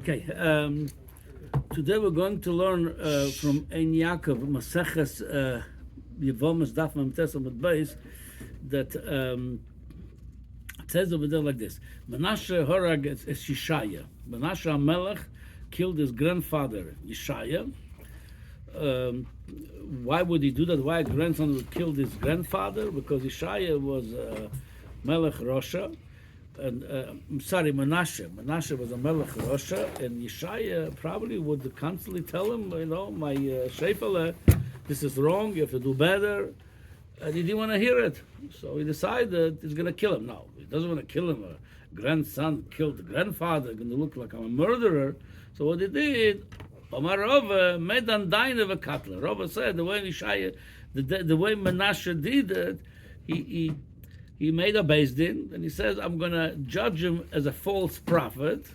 Okay, today we're going to learn from Ein Yaakov Maseches Yevomas Daf Mem Tes Amud Beis that it says over there like this: Menashe Horag is Yeshaya. Menashe HaMelech killed his grandfather Yeshaya. Why would he do that? Why a grandson would kill his grandfather? Because Yeshaya was Melech Rosha. And Menashe. Menashe was a Melech Rosha, and Yeshaya probably would constantly tell him, my Sheifele, this is wrong, you have to do better. And he didn't want to hear it. So he decided he's going to kill him. No, he doesn't want to kill him. A grandson killed the grandfather, going to look like I'm a murderer. So what he did, Omar Rova made an dain of a katla. Rova said the way Yeshaya, the way Menashe did it, he made a beis din, and he says, I'm going to judge him as a false prophet,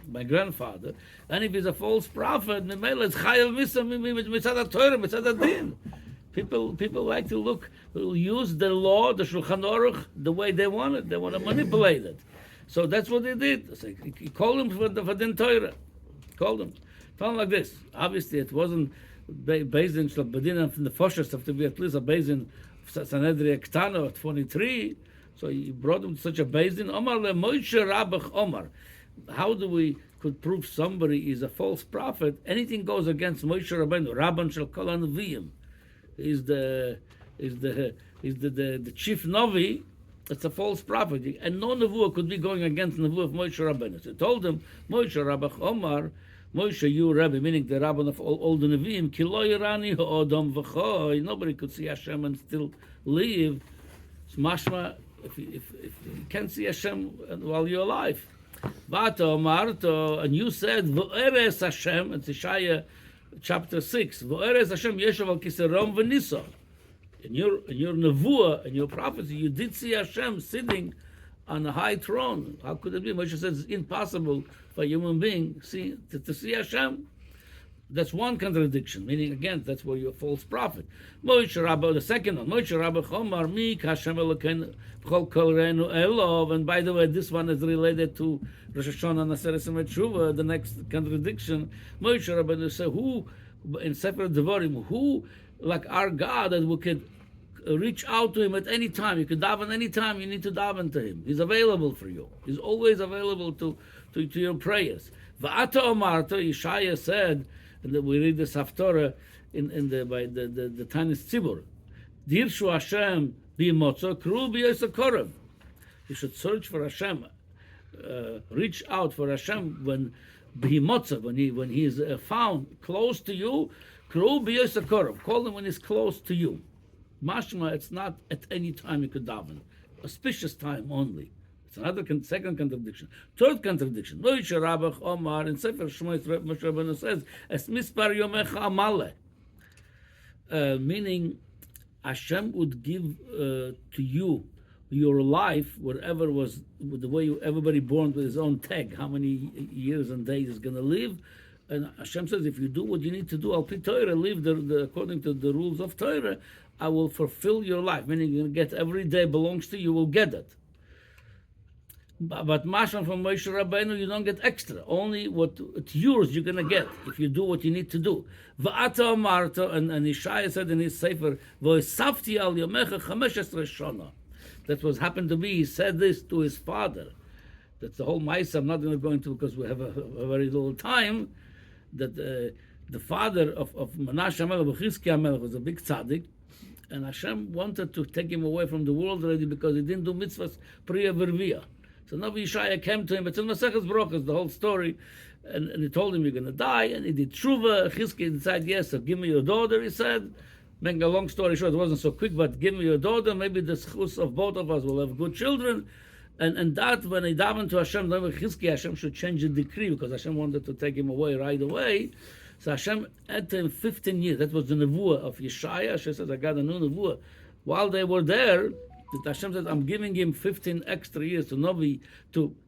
my grandfather, and if he's a false prophet, people like to use the law, the Shulchan Aruch, the way they want it. They want to manipulate it. So that's what they did. So he called him for the Torah. Called him. Told him like this. Obviously, it wasn't beis din from the Foshers, have to be at least a beis din Sanhedrin Ktana 23. So he brought him to such a beis din. Omar le Moshe Rabach Omar. How do we could prove somebody is a false prophet? Anything goes against Moshe Rabbeinu. Rabban shel kol hanaviyim. He's the chief Navi. It's a false prophet, and no nevuah could be going against the nevuah of Moshe Rabbeinu. So he told him, Moshe Rabach Omar, Moshe, you Rebbe, meaning the Rabban of all the Nevi'im, ki lo yirani ha'odam v'choy. Nobody could see Hashem and still live. It's mashma. If you can't see Hashem while you're alive. V'ata omarto, and you said, V'eres Hashem, it's Yeshaya chapter 6, V'eres Hashem yeshav al kiserom v'niso. In your nevuah, in your prophecy, you did see Hashem sitting on a high throne. How could it be? Moshe says it's impossible for a human being to see Hashem. That's one contradiction, meaning again, that's where you're a false prophet. Moshe Rabba, the second one, Moshe Rabba Chomar, Mi Hashem Elokeinu B'chol Kol Re'enu Elov. And by the way, this one is related to Rosh Hashanah Naseres Tshuva, the next contradiction. Moshe Rabba said, who, in Sefer Devarim, who, like our God, that we could reach out to him at any time. You could daven any time you need to daven to him. He's available for you. He's always available to your prayers. V'ata Omarta, Yeshaya said, and we read this Haftorah by the Tanis Tzibur. Dirshu Hashem b'yimotzo kru b'yosakorav. You should search for Hashem, reach out for Hashem when b'yimotzo, when he is found close to you. Kru b'yosakorav. Call him when he's close to you. Mashma, it's not at any time you could daven. Auspicious time only. It's another second contradiction. Third contradiction. Moshe Rabach Omar in Sefer Shmois Moshe Rabbeinu says, "Es mispar yomecha amale," meaning Hashem would give to you your life, whatever was the way everybody born with his own tag, how many years and days is going to live. And Hashem says, if you do what you need to do, al pi Torah, live according to the rules of Torah, I will fulfill your life. Meaning you're going to get every day belongs to you, you will get it. But Mashman from Moshe Rabbeinu, you don't get extra. Only what it's yours you're going to get if you do what you need to do. V'ata Amarta, and Yeshaya said in his Sefer, V'osafti al yomecha 15 shana. That was happened to be, he said this to his father. That's the whole Ma'aseh. I'm not going to go into because we have a very little time. That the father of Menashe HaMelech, Chizkiah HaMelech, was a big tzaddik, and Hashem wanted to take him away from the world already because he didn't do mitzvahs priya v'rviyah. So Navi Yeshaya came to him, it's in Maseches Brachos, the whole story, and he told him, you're going to die, and he did tshuva. Chizkiah decided, yes, so give me your daughter, he said. Making a long story short, it wasn't so quick, but give me your daughter, maybe the schus of both of us will have good children. And that, when he davened to Hashem, Chizkiah, Hashem should change the decree, because Hashem wanted to take him away right away. So Hashem had to him 15 years. That was the nevuah of Yeshaya. Hashem says, I got a new nevuah. While they were there, Hashem said, I'm giving him 15 extra years to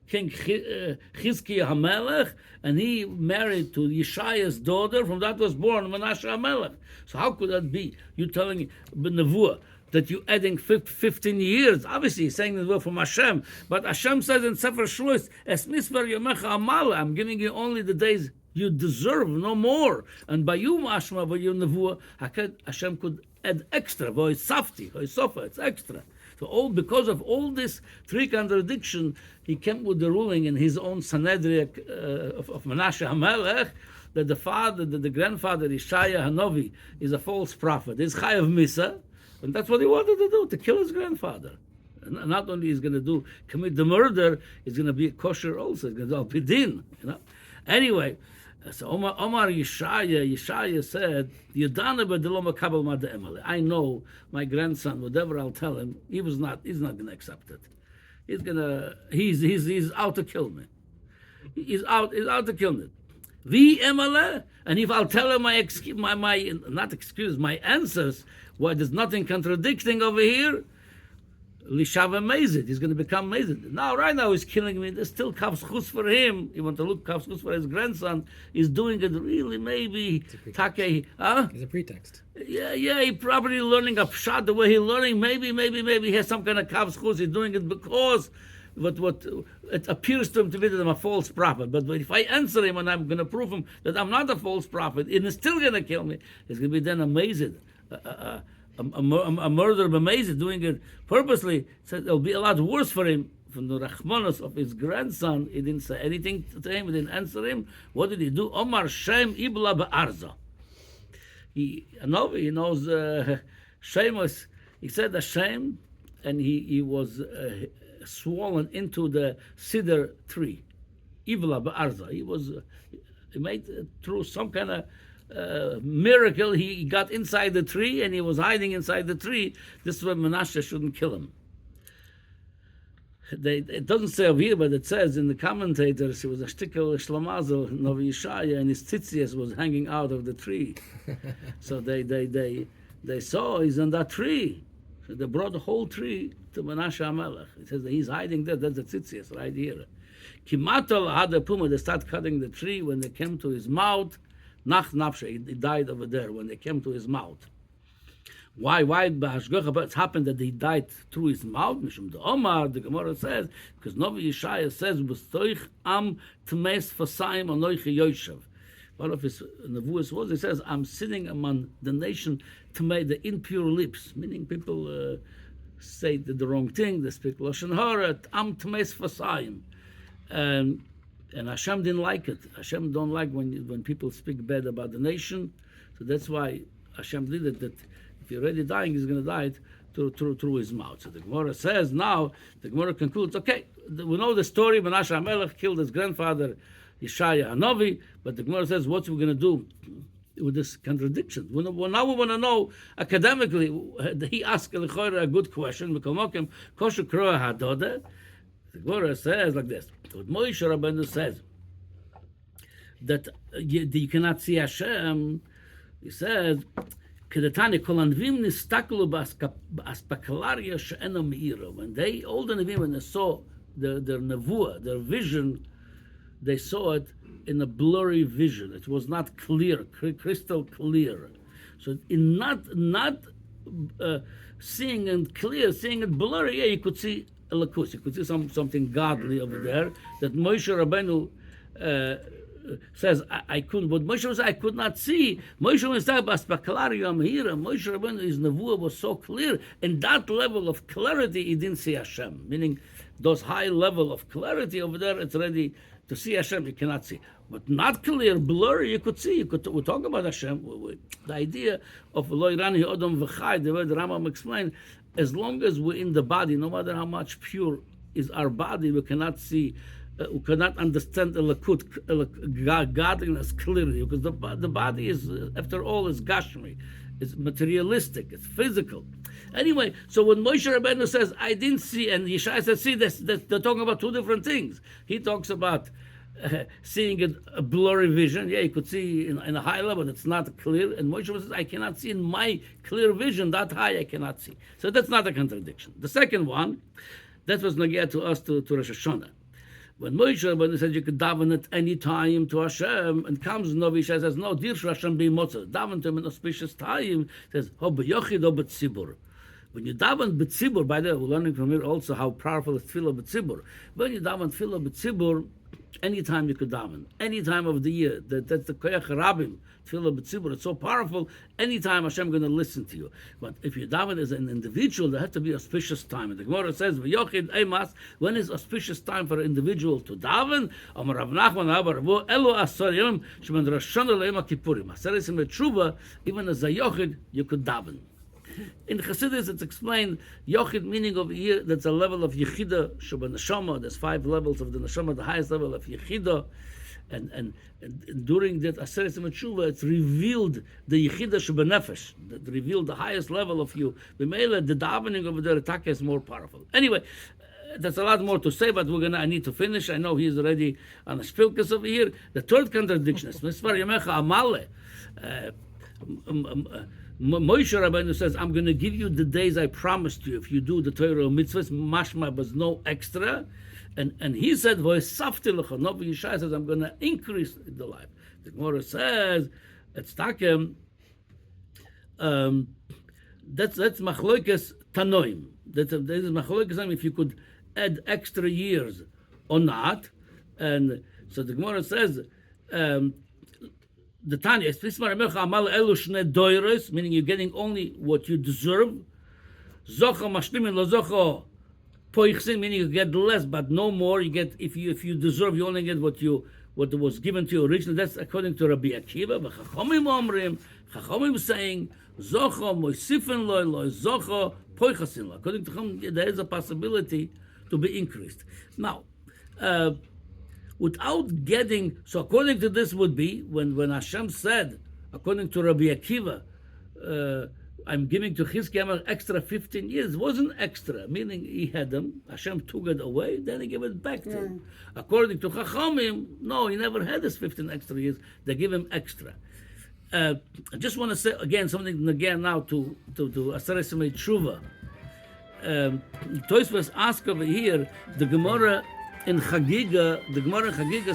King Chizkiah HaMelech, and he married to Yeshaya's daughter. From that was born Menashe HaMelech. So how could that be? You're telling me, nevuah. that you're adding 15 years. Obviously, he's saying the word from Hashem. But Hashem says in Sefer Shlois, Es misper yomecha amal, I'm giving you only the days you deserve, no more. And by you, mashma, by you, nevuah, Hashem could add extra. Voy safti, voy sofa, it's extra. So because of all this three contradiction, he came with the ruling in his own Sanhedrin of Menashe HaMelech, that the grandfather, Yeshaya Hanavi, is a false prophet. He's Chayav Misa, and that's what he wanted to do, to kill his grandfather. And not only he's going to commit the murder, he's going to be a kosher also. He's going to do Al-Pidin, Anyway, so Omar Yeshaya said, I know my grandson, whatever I'll tell him, he's not going to accept it. He's out to kill me. He's out to kill me. And if I'll tell him my answers, why there's nothing contradicting over here, Lishav amazed. He's going to become amazed. Right now he's killing me. There's still kavschus for him. You want to look kavschus for his grandson. He's doing it really maybe. It's a pretext. Yeah. He probably learning a pshat the way he's learning. Maybe he has some kind of kavschus. He's doing it because what it appears to him to be that I'm a false prophet. But if I answer him and I'm going to prove him that I'm not a false prophet, and he's still going to kill me, he's going to be then amazed. A murderer amazed doing it purposely, said it'll be a lot worse for him. From the rachmanos of his grandson, he didn't say anything to him, he didn't answer him. What did he do? Omar Shem Ibla Ba'arza. He knows Shemus. He said Hashem, and he was swollen into the cedar tree. Ibla Ba'arza. He made through some kind of miracle, he got inside the tree and he was hiding inside the tree. This is why Menashe shouldn't kill him. It doesn't say over here, but it says in the commentators, it was a shtickle shlamazel, Navi Yeshaya, and his tzitzias was hanging out of the tree. So they saw he's on that tree. So they brought the whole tree to Menashe HaMelech. It says that he's hiding there. That's the tzitzias right here. Kimatal had a puma. They start cutting the tree. When they came to his mouth, Nach Nafshe, he died over there when they came to his mouth. Why? But it happened that he died through his mouth. Mishum the Omar, the Gemara says, because Navi Yeshaya says, "B'stoich am tmes fasayim anoichi yoshev." One of his nevuos was, he says, "I'm sitting among the nation to make the impure lips," meaning people say the wrong thing. They speak lashon hara. Am tmes fasayim. And Hashem didn't like it. Hashem don't like when people speak bad about the nation. So that's why Hashem did it, that if you're already dying, he's going to die through his mouth. So the Gemara says now, the Gemara concludes, okay, we know the story, Menashe HaMelech killed his grandfather, Yeshaya Hanavi, but the Gemara says, what's we going to do with this contradiction? Now we want to know, academically, he asked a good question, the Gemara says like this. What Moshe Rabbeinu says, that you cannot see Hashem, he says, when they, all the Nevi'im, when they saw their nevuah, their vision, they saw it in a blurry vision. It was not clear, crystal clear. So in not seeing it clear, seeing it blurry, you could see Elakus. You could see something godly over there that Moshe Rabbeinu says I couldn't. But Moshe says I could not see. Moshe was talking about Spakalariam here. Moshe Rabbeinu, his nevuah was so clear, and that level of clarity he didn't see Hashem. Meaning those high level of clarity over there, it's ready to see Hashem. You cannot see, but not clear, blurry. You could see. We talk about Hashem. The idea of Lo Irani Odom V'Chai, the way the Rambam explained. As long as we're in the body, no matter how much pure is our body, we cannot see, we cannot understand the lakut, godliness clearly, because the body is, after all, is gashmi, it's materialistic, it's physical. Anyway, so when Moshe Rabbeinu says, I didn't see, and Yeshaya says, see, they're talking about two different things. He talks about seeing a blurry vision. Yeah, you could see in a high level, it's not clear. And Moshe says, I cannot see in my clear vision, that high I cannot see. So that's not a contradiction. The second one, that was Nagia to us to Rosh Hashanah. When Moshe Rabbeinu said you could daven at any time to Hashem, and comes Navi Yeshaya says, no, dir Hashem be motzah. Daven to him in auspicious time, says, ho b'yochid ho b'tzibur. When you daven b'tzibur, by the way, we're learning from here also how powerful is tefillah b'tzibur. When you daven tefillah b'tzibur, anytime you could daven, any time of the year. That's the koyach rabim, tefillah b'tzibur. It's so powerful. Anytime Hashem going to listen to you. But if you daven as an individual, there has to be auspicious time. And the Gemara says, "V'yochid emas." When is auspicious time for an individual to daven? Amar Rav Nachman Abar Vo Elo Asarim Shemen Rashon Le'Yom Kippurim. Asaris Metshuva. Even as a yochid, you could daven. In Chassidus, it's explained yochid meaning over here. That's a level of yechida sheba neshama. There's 5 levels of the neshama. The highest level of yechida, and during that Aseret Tshuva, it's revealed the yechida sheba nefesh. That revealed the highest level of you. B'meila, the davening over there, attack is more powerful. Anyway, there's a lot more to say, but I need to finish. I know he's already on a spilkus over here. The third contradiction is Misvar Yamecha Amale. Moshe Rabbeinu says, I'm going to give you the days I promised you if you do the Torah mitzvahs. Mashma was no extra. And he said, Navi Yeshaya says, I'm going to increase the life. The Gemara says, it's takem, that's machloikes tanoim. That is machloikes if you could add extra years or not. And so the Gemara says, the Tanya, meaning you're getting only what you deserve. Meaning you get less, but no more. You get if you deserve, you only get what was given to you originally. That's according to Rabbi Akiva. But Chachamim saying, according to Chachamim, there is a possibility to be increased. Now, without getting, so according to this would be, when Hashem said, according to Rabbi Akiva, I'm giving to Chizkiah an extra 15 years. It wasn't extra, meaning he had them, Hashem took it away, then he gave it back to him. According to Chachamim, no, he never had this 15 extra years. They give him extra. I just want to say again something again now to Aseret Simei Tshuva. Tosfos asked over here, the Gemara in Chagiga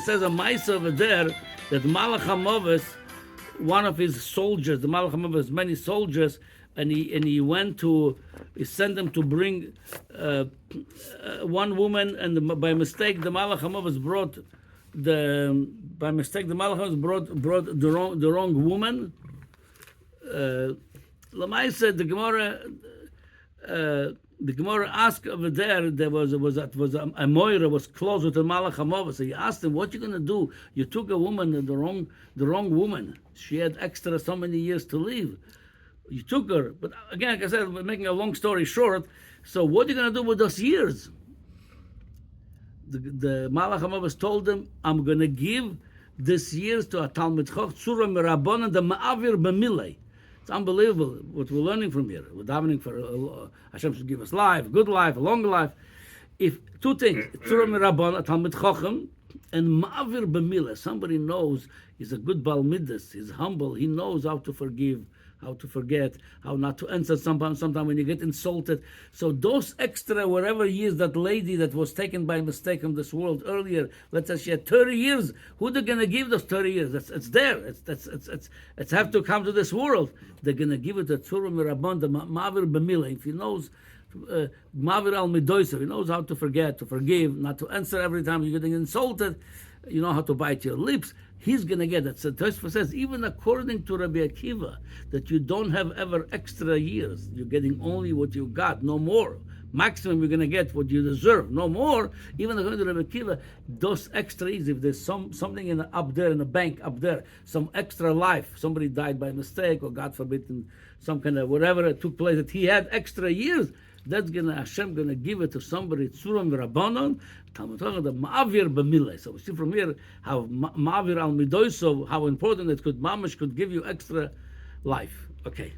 says a mice over there that Malach HaMoves, one of his soldiers, the Malach HaMoves has many soldiers, and he sent them to bring one woman, and by mistake the Malach HaMoves brought the wrong woman. Lamaisa, the Gemara asked over there. There was a Moira was close with the Malach HaMoves. So he asked him, "What you going to do? You took a woman, the wrong woman. She had extra so many years to live. You took her, but again, like I said, we're making a long story short. So what are you going to do with those years?" The Malach HaMoves told him, "I'm going to give this years to a Talmid Chacham Tzura Mirabbanan the Ma'avir B'milei." It's unbelievable what we're learning from here. We're davening for Hashem should give us life, good life, a long life. If two things, Tzura Mirabbanan, a Talmid Chacham, and Ma'avir B'milei, somebody knows he's a good Bal Midas, he's humble, he knows how to forgive, how to forget, how not to answer sometimes when you get insulted. So those extra whatever years, that lady that was taken by mistake from this world earlier, let's say she had 30 years, who they're going to give those 30 years? It's there. It's have to come to this world. They're going to give it to Tzura Mirabban, the Ma'avir B'milei. If he knows Ma'avir al midos, he knows how to forget, to forgive, not to answer every time you're getting insulted, you know how to bite your lips, he's going to get it. So Tosfos says, even according to Rabbi Akiva, that you don't have ever extra years. You're getting only what you got, no more. Maximum you're going to get what you deserve, no more. Even according to Rabbi Akiva, those extra years, if there's something up there in the bank up there, some extra life, somebody died by mistake, or God forbid, some kind of whatever took place, that he had extra years, that's Hashem gonna give it to somebody. Tzura Mirabbanan, the Ma'avir B'milei. So we see from here how Ma'avir al midoso, how important it could, Mamash could give you extra life. Okay.